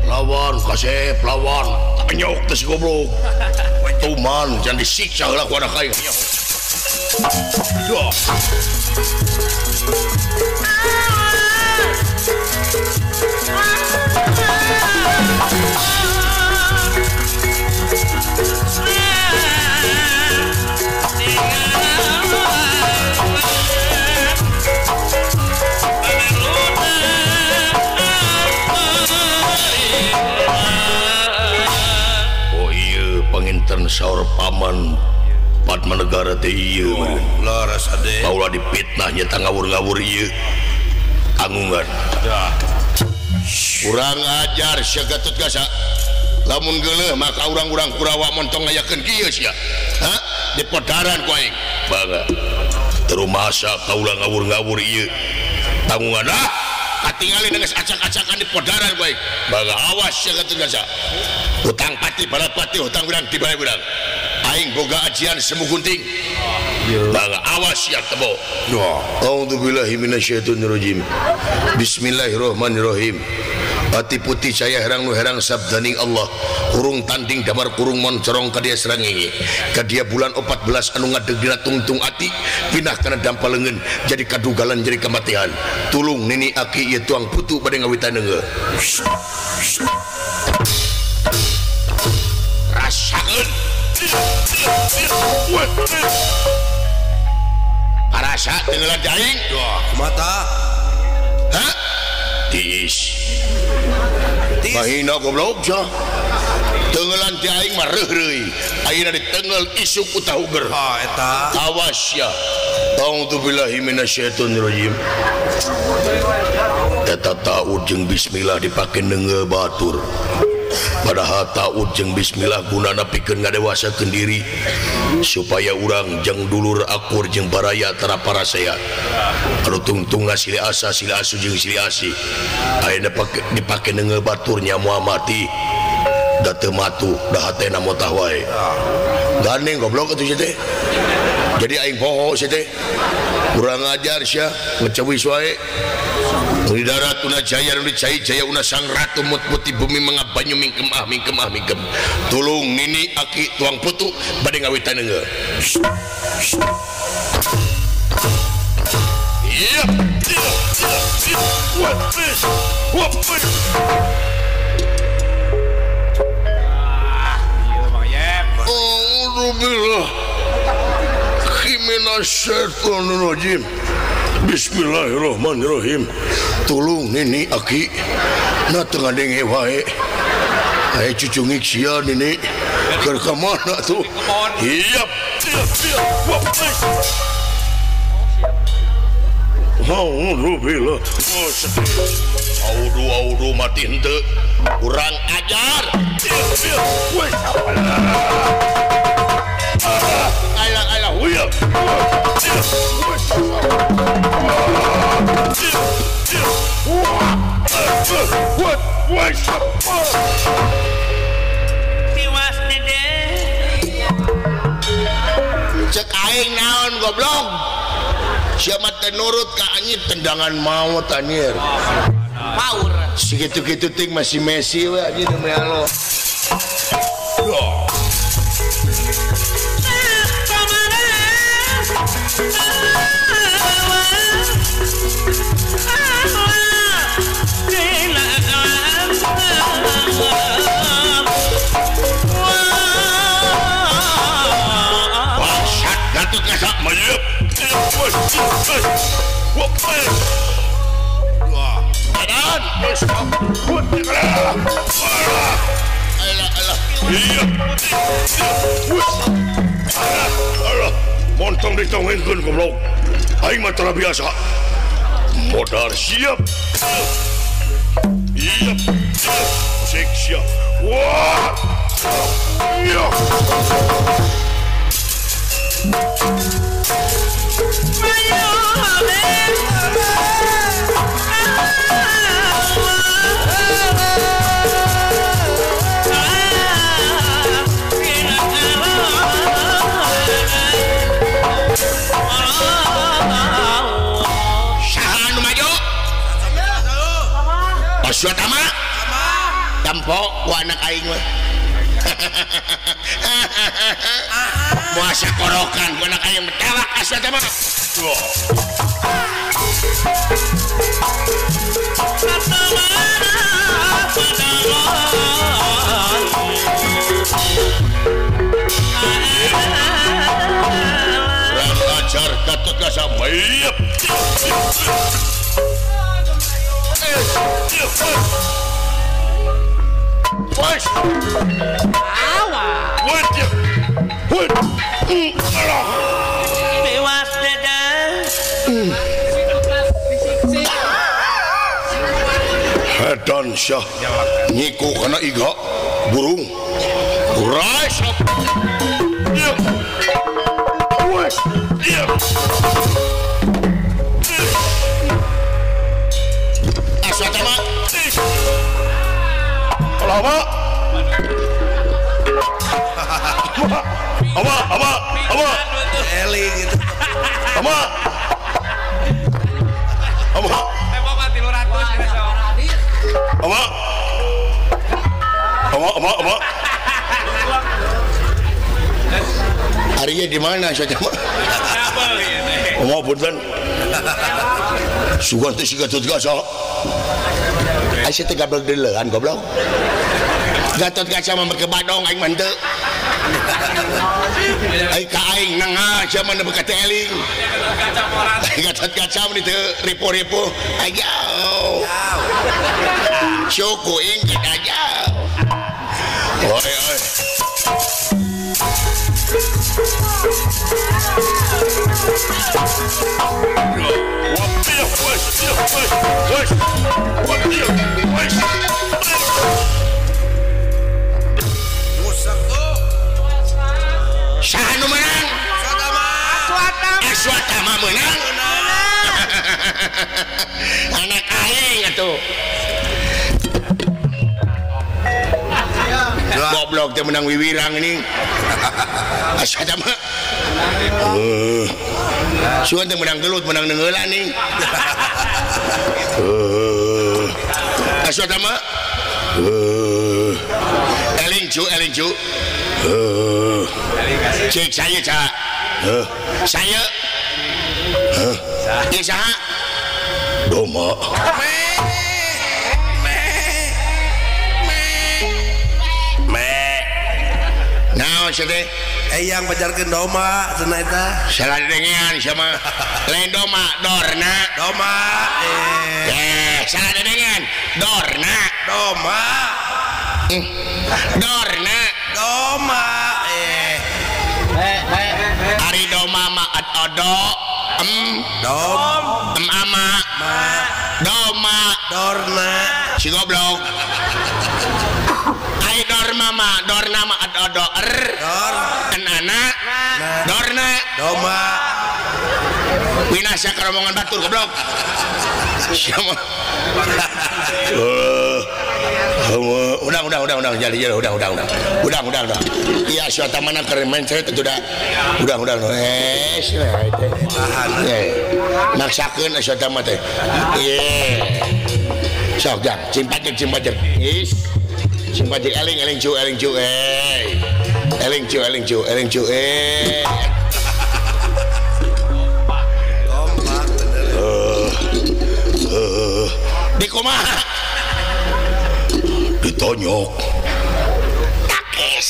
lawan kasep lawan anyok teh si goblok tuman jangan disiksa heula ku anak aing doh penginten saur paman Padma negara teh ieu laras ade kaula dipitnah nya ngawur-ngawur ieu angungan kurang ajar sia Gatot Kaca lamun geuleuh maka urang-urang Kurawa montong ngayakeun kieu sia di podaran ku aing bangga terumasa kaula ngawur-ngawur ieu tanggungan katingali geus acak-acakan di podaran ku aing bangga awas sia Gatot Kaca hutang pati balapati hutang urang di balai urang aing boga ajian semu gunting bangga awas ya tebo a'udzubillahi minasyaitonir rajim bismillahirrahmanirrahim hati putih saya herang nu herang sabdaning Allah kurung tanding damar kurung moncorong kadia serangi kadia bulan 14 anu ngadeg dina tungtung ati pindah kana dampalengeun jadi kadugalan jadi kematian tulung nini aki ieu tuang putu bade ngawitan deungeu rasakeun parasa tenggelan jaring mata tiis mahina goblok ja tenggelan jaring mah reuh-reuy ayeuna ditenggel isuk ku tahu ger eta awas ya a'udzubillahi minasyaitonir rajim eta ta'ud jeung bismillah dipake neungeul batur padahal ta'ud jeung bismillah gunana pikeun ngadewasakeun diri supaya urang jeung dulur akur jeung baraya tara parasea anu tungtungna silih asa silih asu jeung silih asi ayeuna dipake neungeul batur nya moal mati da teu matu da hatena motah wae gandeng goblok atuh teh jadi aing poho teh kurang ajar sia ngecewis wae di darat tuna jaya nu dicai jaya una sang ratu mut putih bumi mengabanyu mingkem tulung nini aki tuang putu bade ngawitan deungeu iya minasyaitonirrajim. Bismillahirrahmanirrahim. Tulung nini aki na tengah denge wae. Ai cucu ngiksia nini keur ka mana tuh? Iya. Alhamdulillah. Audu mati henteu. Kurang ajar. Alah huyah. Tiwas dede. Cek aing naon goblok. Siapa tenurut ka anjir tendangan maut anjir. Power. Segitu-gitu ting masih Messi we anjir demi Allah. Bangsat Gatot Kaca meliuk. Badan alah montong ditongengkeun goblok. Aing mah tara biasa. Modal siap. Iya. Sek siap. Wah. Iya. Aswa tama tampo ku anak aing mah muasa korokan ku anak aing tewak aswa tama kurang ajar Gatot Kaca mayep. What? Tiwas dede. Hedan syah nyiku kana iga burung. Rais. Iya. Wes. Iya. Aswatama. Lama. Apa? Eling gitu. Apa? Harinya di mana saja mah? Mau punten. Sugan teh si Gatot Kaca. Aisyah teh gablek deulean goblok. Gatot Kaca mah make badong aing mah henteu. Ai ka aing nangah zaman na beuka eling. Gatot Kaca mah teu ripo-ripo. Ayo. Syuku ingkit aja. Oi. Saha nu menang? Aswatama menang. Anak aing atuh. Goblok teh menang wiwirang ini. Aswatama. Suan teh menang gelut, menang neungeula nih. Aswatama. Eling cu. Cek saya cak. Saya. Cek saha? Doma. naon sia teh yang pajarkeun doma cenah eta salah dengean sama lain doma dorna salah dengean dorna doma ari doma ma odo ama doma dorna si goblok ai dorma ma odo enana dorna doma winasa keromongan batur goblok siapa udah jadi udah iya suatu mana keren main saya itu udah maksakan suatu mana teh sok jang cimpajek eling cu di kumaha ditonyok takis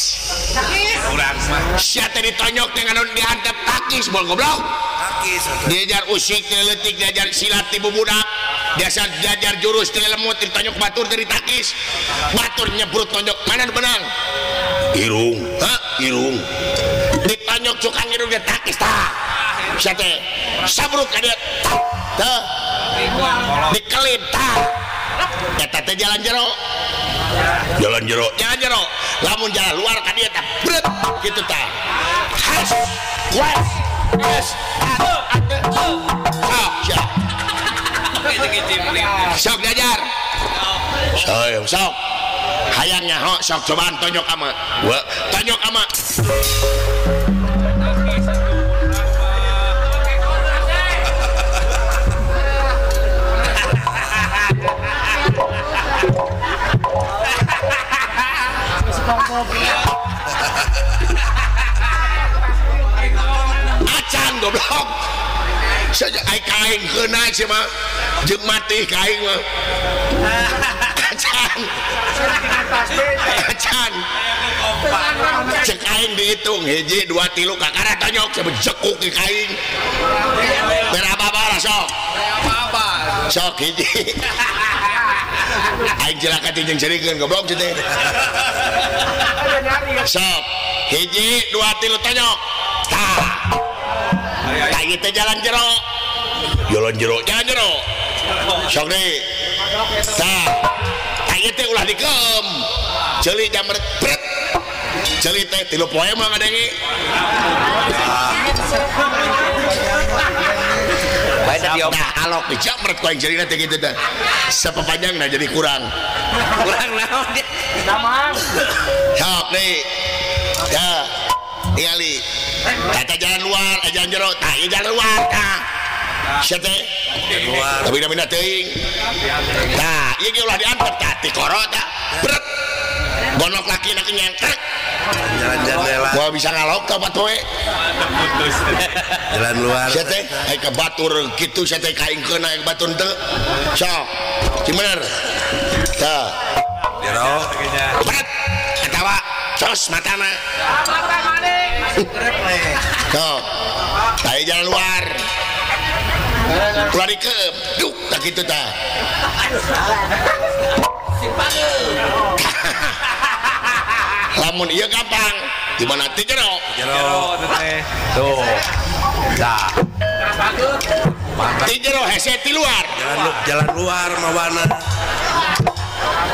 urang mah sia teh ditonyok dengan diantep takis bol goblok takis diajar usik teh leutik diajar silat ti bubudak biasa diajar jurus teh lemut ditonyok batur dari takis batur nyebrut tonjok mana benang irung ditonyok cukang irung dia takis tah sia teh sabruk ka dia tah dikelin tah eta teh jalan jero lamun jalan luar ka dia tah bret kitu tah has was sok jajar sok hayangnya sok cobaan tonjok ama acan goblok saja ai kain keuna sih mah jeung mati kain mah acan cek kain dihitung hiji 2 3 kakara tonyok sampai jekuk di kain berapa sok hiji aing cilaka jeung cerikeun goblok teh sok hiji 2 3 tonyok tah kayak gitu jalan jero sok deh tah kayak gitu ulah dikem celi jam bret celi teh 3 poe mah ngadengi nah alok di jam bret koeng celi teh gitu dah sepepanjangna jadi kurang naon dia damang sok deh ya tingali kata jalan luar jalan jero tah jalan luar tah sia teh tapi namina teuing tah ieu ge ulah diantep tah ti koro tah bret gonok laki na nyengkrek jalan jendela gua bisa ngalok ka patoe jalan luar sia teh ai ka batur kitu sia teh kaingkeun aya batur teu sok cimener tah jero bret atawa sos matana tuh tadi jalan luar keluar dikep duk tak gitu tah lamun iya gampang gimana ti jero tuh dah ti jero hese ti luar jalan luar mawana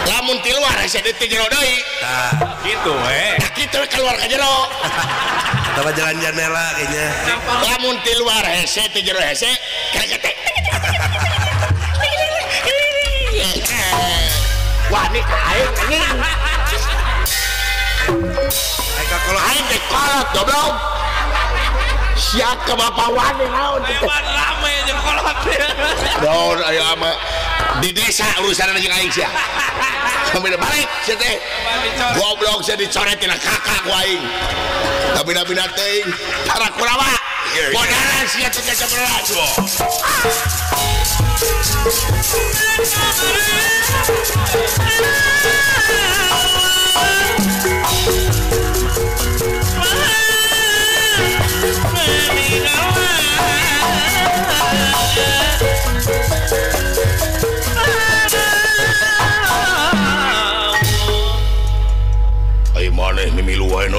lamun ti luar hese ti jero deui tah gitu nah kitu keluar ka jero tambah jalan jendela kayaknya lamun ti luar hese ti jero hese kagete wah ini kain ini aing teh kolot goblok siap ke bapak wani naon rame jeung kolot naon aya ama di desa urusan jeung aing sia sampai balik sia teh goblok sia dicoretin kakak ku aing tapi bina teuing para kurawa bodaran sia teh sabelas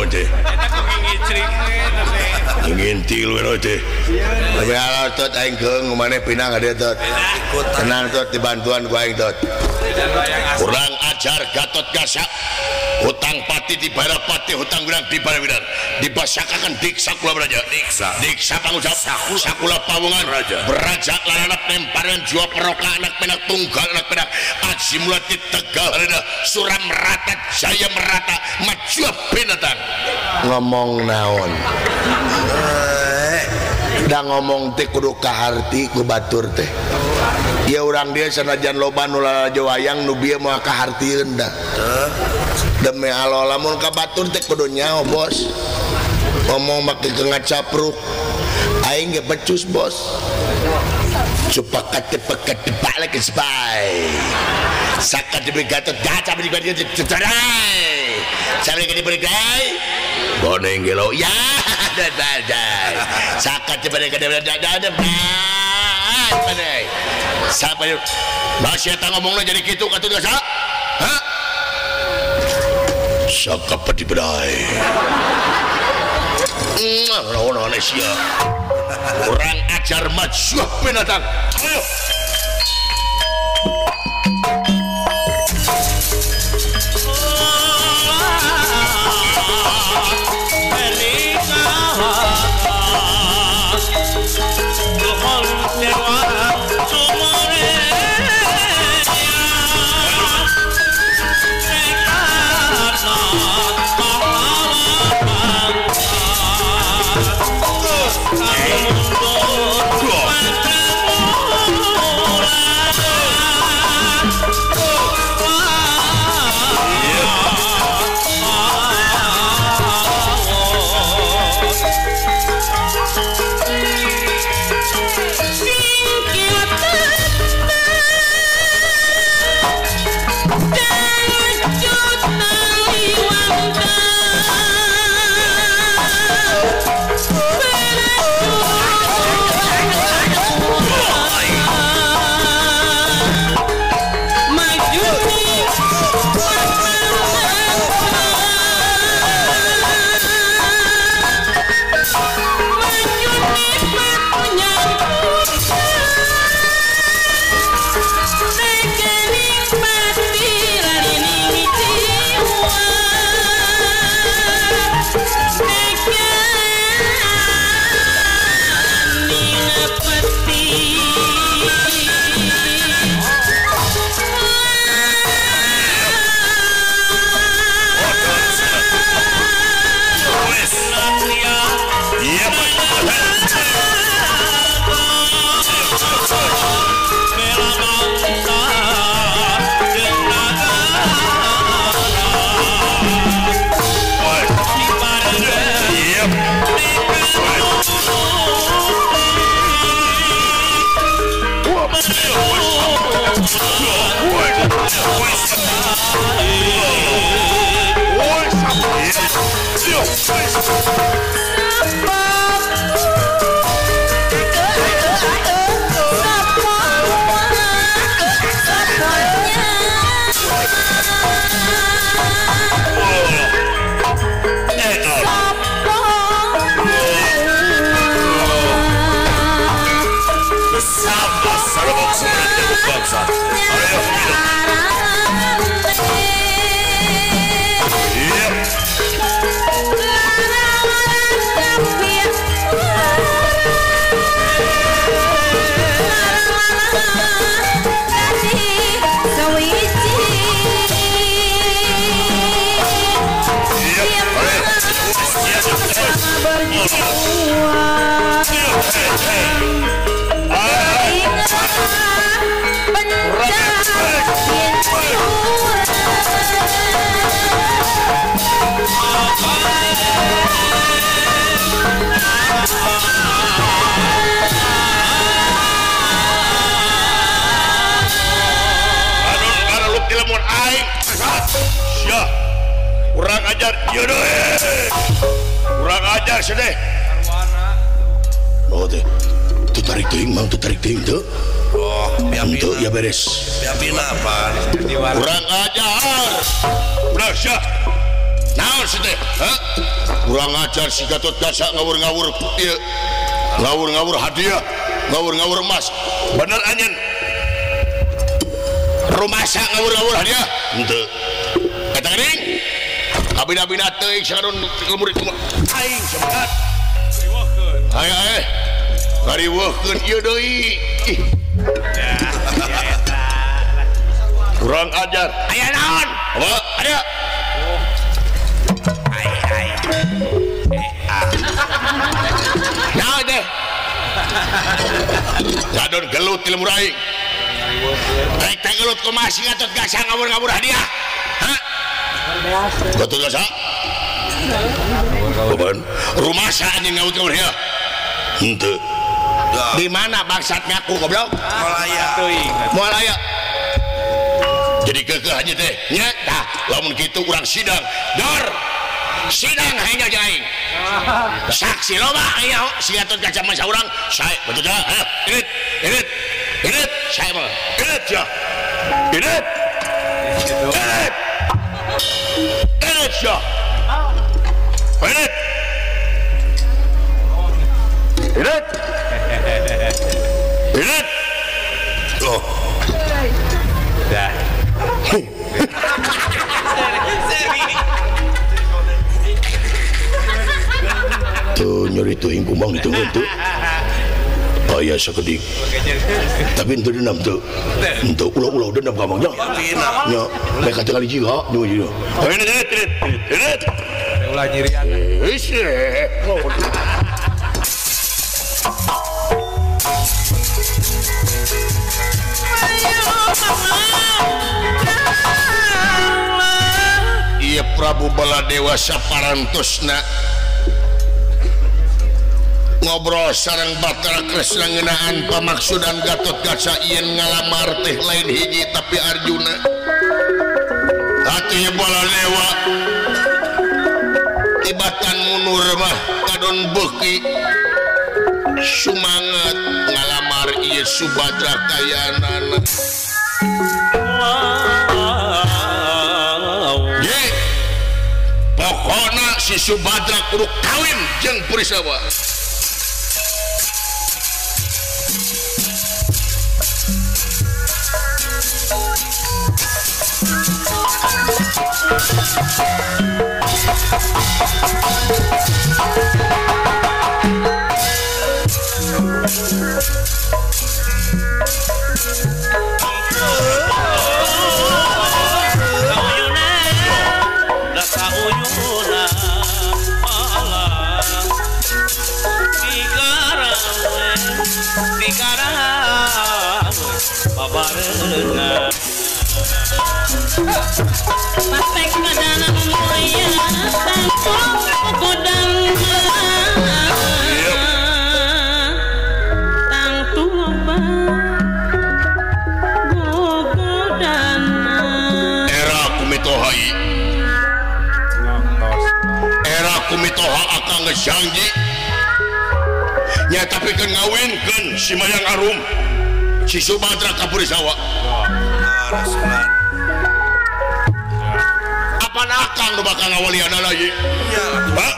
teh. Eta kok ngicring teh. Ngintil we teh. Tapi ala tot aing keung maneh pinang ka dieu tot. Tenan tot dibantuan ku aing tot. Kurang ajar Gatot Kaca. Hutang pati di Barapati, hutang wirang di Barawirang. Dibasakakan diksa kula beraja. Diksa pangucap sakula pawungan raja. Beraja laranap nemparan jua peroka anak penak tunggal anak penak. Aji mulati Tegal reda suram merata jaya merata majua binatang. Ngomong naon. Da ngomong teh kudu kaharti ku batur teh. Ya urang dia sanajan loba nu lalajo wayang nu bieu moal kahartieun da. Demi Allah lamun ka batur teh kudu nyaho bos. Ngomong make ngacapruk. Aing ge becus bos. Cupakat pekat balik ke spai. Sakat diberi Gatot Kaca diberi cerai. Sampai diberi gai. Boneng gelo ya. Sakat diberi siapa itu? Masih eta ngomongna jadi kitu Gatot Kaca? Hah? Sakap dibedai. Naon sia. Kurang ajar majuh binatang. Ayo. Kurang ajar, kurang ajar sedeh. Oh teh, tu tarik ting, mang tu tarik ting tu. Oh, itu ya beres. Piapina apa? Kurang ajar, udah syah. Naon sedeh, hah? kurang ajar si Gatot Kaca ngawur-ngawur ieu ngawur-ngawur hadiah ngawur-ngawur emas bener anjeun rumasa ngawur-ngawur hadiah henteu eta geuning abina-bina teuing saron murid aing semangat aya ngariweuhkeun ieu deui kurang ajar aya naon apa ada naon deh gadon gelut ilmu raing rek teh gelut kumaha si Gatot Kaca ngawur-ngawur hadiah hah Gatot Kaca beban rumasa anjing ngawur-ngawur hadiah henteu di mana bangsat ngaku goblok moal aya jadi kekeh aja teh nya tah lamun kitu urang sidang dor sidang hanya aing saksi loba aya si Gatot Kaca mah saurang sae betul dah irit sae mah irit ya irit ya irit oh dah tuh nyeri tuh ingkumang itu tuh ayah sakedik tapi itu dendam tuh untuk ulau-ulau dendam kamangnya nya mereka tinggal di jiga juga ini ulah nyirian iya Prabu Baladewa saparantosna ngobrol sareng Bathara Kresna ngeunaan pamaksudan Gatot Kaca yen ngalamar teh lain hiji tapi Arjuna hati Baladewa tibatan munur mah kadon beuki sumanget ngalamar ieu Subadra kayanana ye pokona si Subadra kudu kawin jeung Purisawa Pasek kadana moya tangkong godang tang tuba godana era kumitoha akang janji nya tapi keun ngawinkeun si Mayang Arum si Subadra ka Purisawa apaan akang nu bakal ngawaliana lagi Pak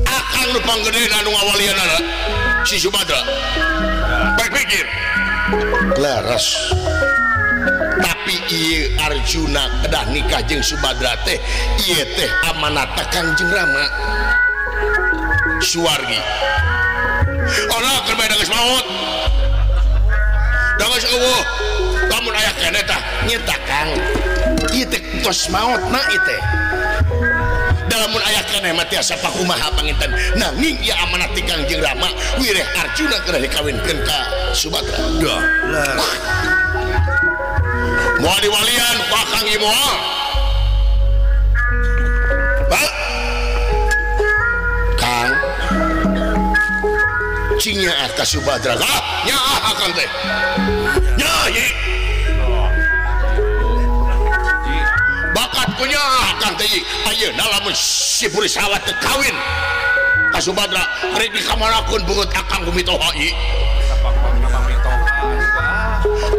akang nu panggedena nu ngawaliana si Subadra baik pikir laras tapi ieu Arjuna kedah nikah jeung Subadra teh ieu teh amanat Kangjeng Rama Suwargi orang keur bae geus maot da geus eueuh lamun aya keneh tah nyeta Kang ieu teh tos maotna ieu teh da lamun aya keneh mah tiasa pakumaha panginten nanging ieu amanat ti Kangjeng Rama wireh Arjuna kedah dikawinkeun ka Subadra dah moal diwalian ku Akang ieu moal Pak Kang cingnya ka Subadra nya Akang teh nya ye bakat punya Akang teh ayeuna lamun si Purisawa teu kawin ka Subadra rek dikamanakeun beungeut Akang kumitoha ieu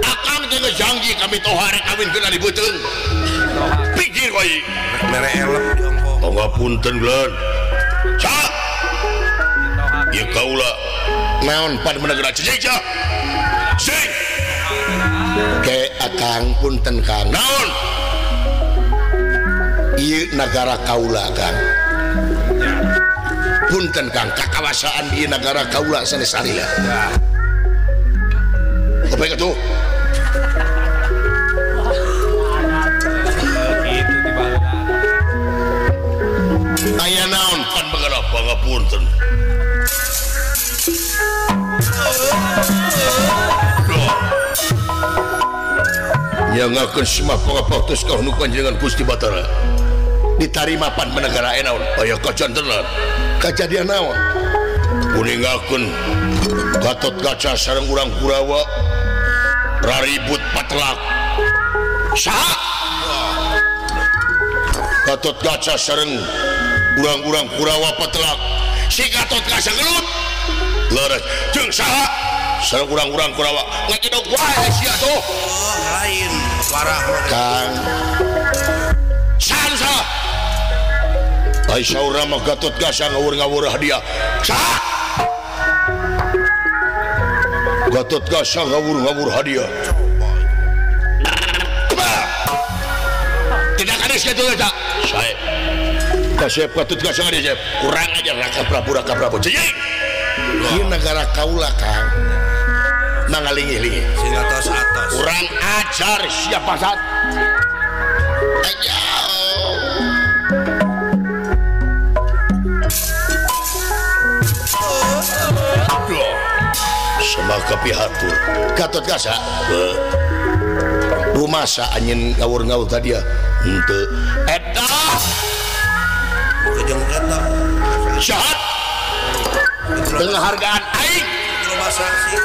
Akang teh janji kami toha rek kawinkeun di beuteung pikir koy mere elep Pangapunten Glen. Cak. Ya kaula naon pan menegara cicing cak. Sing. Ke akang punten Kang. Naon? Ieu negara kaula Kang. Punten Kang kakawasaan ieu negara kaula sanes salila. Apa itu? Aya naon pan bagara pangapunten. Yang akan semua pangapaktos kau nukan dengan Gusti Batara ditarima pan menegara naon aya kajantenan kajadian naon kuningakeun Gatot Kaca sareng urang Kurawa raribut patelak saha Gatot Kaca sareng urang-urang Kurawa patelak si Gatot Kaca gelut leres jeung saha sareng urang-urang Kurawa ngakidog wae sia tuh lain parah Kang sansa ai saura mah Gatot Kaca ngawur-ngawur hadiah saha Gatot Kaca ngawur-ngawur hadiah tidak kades gitu ya Saeb Kasep Gatot Kaca ngade Saeb kurang aja Raka Prabu cing ieu negara kaula Kang mangalingi-lingi sing atos kurang ajar siapa saat aja semaka pihatur Gatot Kaca rumah sa anjeun ngawur-ngawur tadi ya henteu eta jeung eta jahat penghargaan aing rumah saksi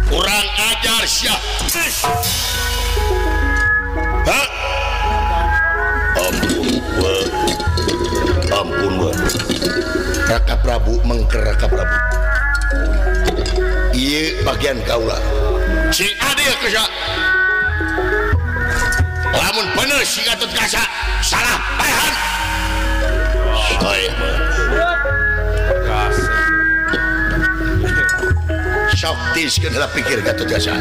kurang ajar sia hah ampun wa Raka Prabu mengker Raka Prabu ieu bagian kaula si ade Kaca lamun bener si Gatot Kaca salah paehan saya sok tiskeun heula pikir Gatot Kaca